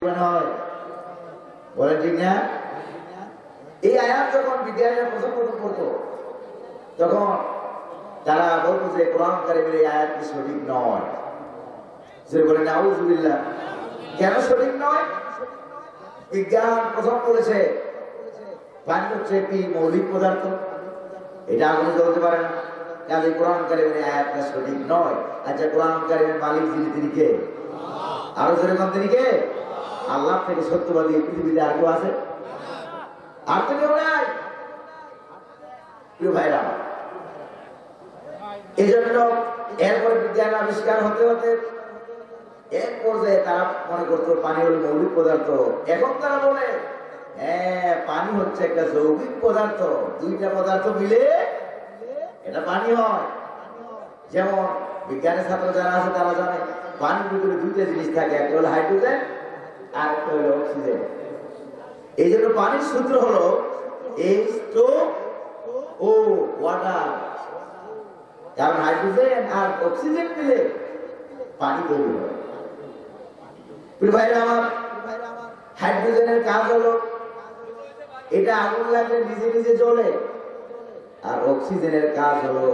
প্রমাণ হয়? বলেন ঠিক না? এই আয়াত যখন বিজ্ঞানীরা প্রথম পড়তো তখন তারা বলতো যে কোরআন কারীমের এই আয়াত কি সঠিক নয়। যে বলে নাউযুবিল্লাহ। কেন সঠিক নয়? বিজ্ঞান প্রথম বলেছে পানি হচ্ছে একটি মৌলিক পদার্থ, এটা আগুনে জ্বলতে পারে না, কাজে কোরআন কারীমের এই আয়াতটা সঠিক নয়। আচ্ছা, কোরআন কারীমের মালিক যিনি তিনি কে? আরো জোরে কোন তিনি কে? আল্লাহ থেকে সত্যবাদী পৃথিবীতে আর কেউ আছে? আর তো কেউ নাই। প্রিয় ভাইরা, এই জন্য এরপরে বিজ্ঞান আবিষ্কার হতে হতে এক পর্যায়ে তারা মনে করতো পানি হল মৌলিক পদার্থ। এখন তারা বলে হ্যাঁ, পানি হচ্ছে একটা যৌগিক পদার্থ, দুইটা পদার্থ মিলে এটা পানি হয়। যেমন বিজ্ঞানের ছাত্র যারা আছে তারা জানে পানির ভিতরে দুইটা জিনিস থাকে, একটা হলো হাইড্রোজেন আর একটা হলো অক্সিজেন। এই জন্য পানির সূত্র হলো H2O ওয়াটার, কারণ হাইড্রোজেন আর অক্সিজেন মিলে পানি তৈরি হয়। প্রিয় ভাইরা আমার, হাইড্রোজেনের কাজ হলো এটা আগুন লাগলে নিজে নিজে জ্বলে, আর অক্সিজেনের কাজ হলো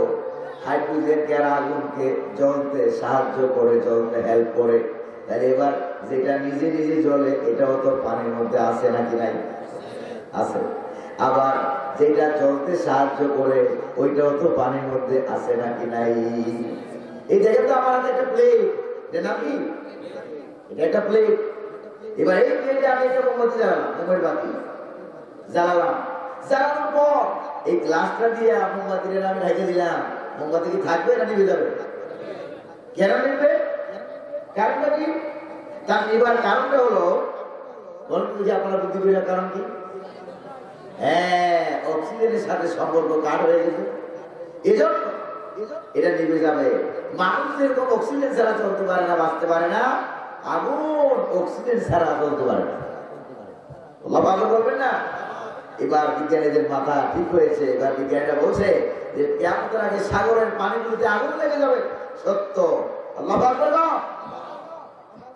হাইড্রোজেনকে আর আগুনকে জ্বলতে সাহায্য করে, জ্বলতে হেল্প করে। তাহলে এবার যেটা নিজে নিজে জ্বলে এটাও তো পানির মধ্যে আছে নাকি নাই? আছে। আবার যেটা জ্বলতে সাহায্য করে ওইটাও তো পানির মধ্যে আছে নাকি নাই? এই জায়গাটা আমার হাতে একটা প্লেট, এটা নাকি এটা একটা প্লেট। এবার এই প্লেটে আমি একটা মোমবাতি জ্বালালাম, মোমের বাতি জ্বালালাম, জ্বালানোর পর এই গ্লাসটা দিয়ে মোমবাতিটা আমি ঢেকে দিলাম। মোমবাতি কি থাকবে না নিভে যাবে? কেন নিবে? কারণটা কি? তার নিবার কারণটা হলো, বলুন যে আপনারা বুদ্ধি করে কারণ কি? হ্যাঁ, অক্সিজেনের সাথে সম্পর্ক কাট হয়ে গেছে, এজন্য এটা নিভে যাবে। মানুষ যেরকম অক্সিজেন ছাড়া চলতে পারে না, বাঁচতে পারে না, আগুন অক্সিজেন ছাড়া চলতে পারে না। আল্লাহ ভালো করবেন না? এবার বিজ্ঞানীদের মাথা ঠিক হয়েছে। এবার বিজ্ঞানীরা বলছে যে কিয়ামতের আগে সাগরের পানিগুলিতে আগুন লেগে যাবে। সত্য। আল্লাহ ভালো করবেন।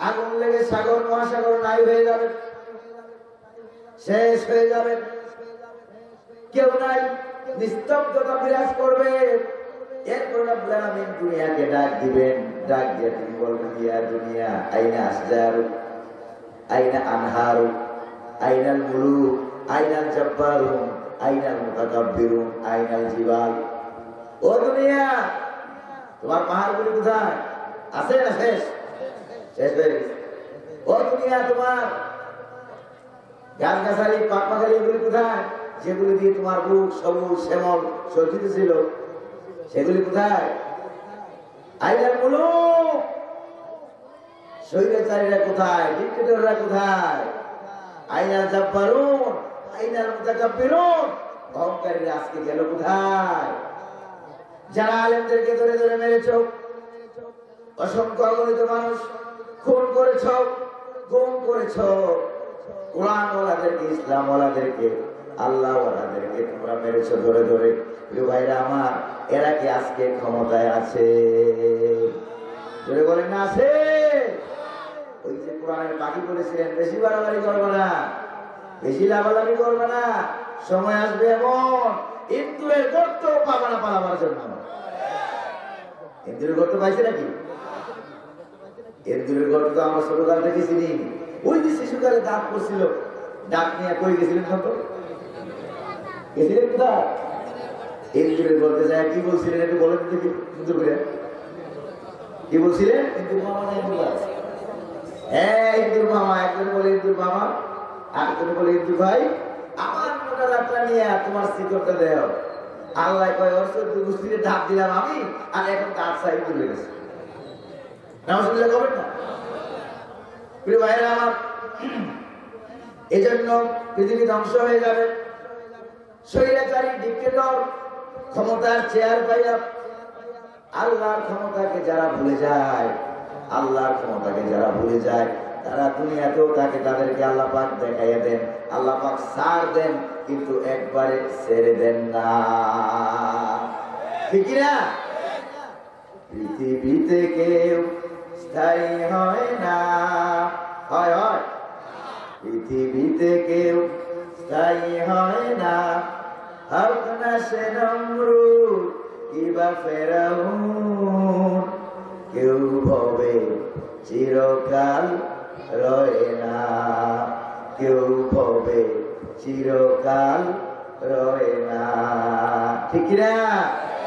আগুন লেগে সাগর মহাসাগর নাই হয়ে যাবে, শেষ হয়ে যাবে, কেউ নাই, নিস্তব্ধতা বিরাজ করবে। এরপর রব্বুল আলামিন দুনিয়াকে ডাক দিবেন, ডাক দিয়ে তিনি বলবেন ইয়া দুনিয়া আইনা আসজারু আইনা আনহারু আইনাল মুলুক আইনাল জাব্বারুন আইনাল মুতাকাব্বিরুন আইনাল জিবাল। ও দুনিয়া, তোমার পাহাড়গুলি কোথায়? আছে না শেষ? শেষ হয়ে গেছে। ও দুনিয়া, তোমার গাছগাছালি পাকপাখালি এগুলি কোথায়? যেগুলি দিয়ে তোমার বুক সবুজ শ্যামল সজ্জিত ছিল সেগুলি কোথায়? আইনাল মুলুক, স্বৈরাচারীরা কোথায়? ডিক্টেটররা কোথায়? আইনাল জাব্বারুন আইনাল মুতাকাব্বিরুন, অহংকারীরা আজকে গেল কোথায়? যারা আলেমদেরকে ধরে ধরে মেরেছ, অসংখ্য অগণিত মানুষ খুন করেছ, গুম করেছ, কোরআন ওয়ালাদেরকে, ইসলাম ওয়ালাদেরকে, আল্লাহ ওয়ালাদেরকে তোমরা মেরেছ ধরে ধরে। প্রিয় ভাইরা আমার, এরা কি আজকে ক্ষমতায় আছে? ধরে বলেন না আছে? ওই যে কোরআনের বাকি বলেছিলেন বেশি বাড়াবাড়ি করবে না, বেশি লাভালাভি করবে না, সময় আসবে এমন ইন্দুরের গর্ত পাবে না পালাবার জন্য। ইন্দুরের গর্ত পাইছে নাকি? ইন্দুরের গর্ত তো আমরা ছোটকাল থেকে চিনি। ওই যে শিশুকালে দাঁত পড়ছিল, দাঁত নিয়ে কই গেছিলেন? গেছিলেন কোথায়? ইন্দুরের গর্তে যায় কি বলছিলেন একটু বলেন দেখি সুন্দর করে। কি বলছিলেন? ইন্দুর মামা না ইন্দুর? হ্যাঁ, ইন্দুর মামা। একজন বলে ইন্দুর মামা, আরেকজন বলে ইন্দুর ভাই, আমার মোটা যাত্রা নিয়ে তোমার শিকড়টা দেও। আল্লাহ কয় ওর 14 গোষ্ঠীতে ধাপ দিলাম আমি, আর এখন দাঁত সাইড তুলে গেছে। নাউজুবিল্লাহ করবেন না? প্রিয় ভাইরা আমার, এজন্য পৃথিবী ধ্বংস হয়ে যাবে। স্বৈরাচারী ডিক্টেটর ক্ষমতার চেয়ার পাইয়া আল্লাহর ক্ষমতাকে যারা ভুলে যায়, আল্লাহর ক্ষমতাকে যারা ভুলে যায়, তারা দুনিয়াতেও তাদেরকে আল্লাহ পাক দেখাইয়া দেন, আল্লাহ পাক ছাড় দেন, কিন্তু একবারে ছেড়ে দেন না। ঠিক না? পৃথিবীতে কেউ স্থায়ী হয় না। হয় হয় পৃথিবীতে কেউ স্থায়ী হয় না, হোক না সে নমরুদ কিবা ফেরাউন। কেউ ভবে চিরকাল রয় না, কেউ ভবে চিরকাল রয় না। ঠিক না?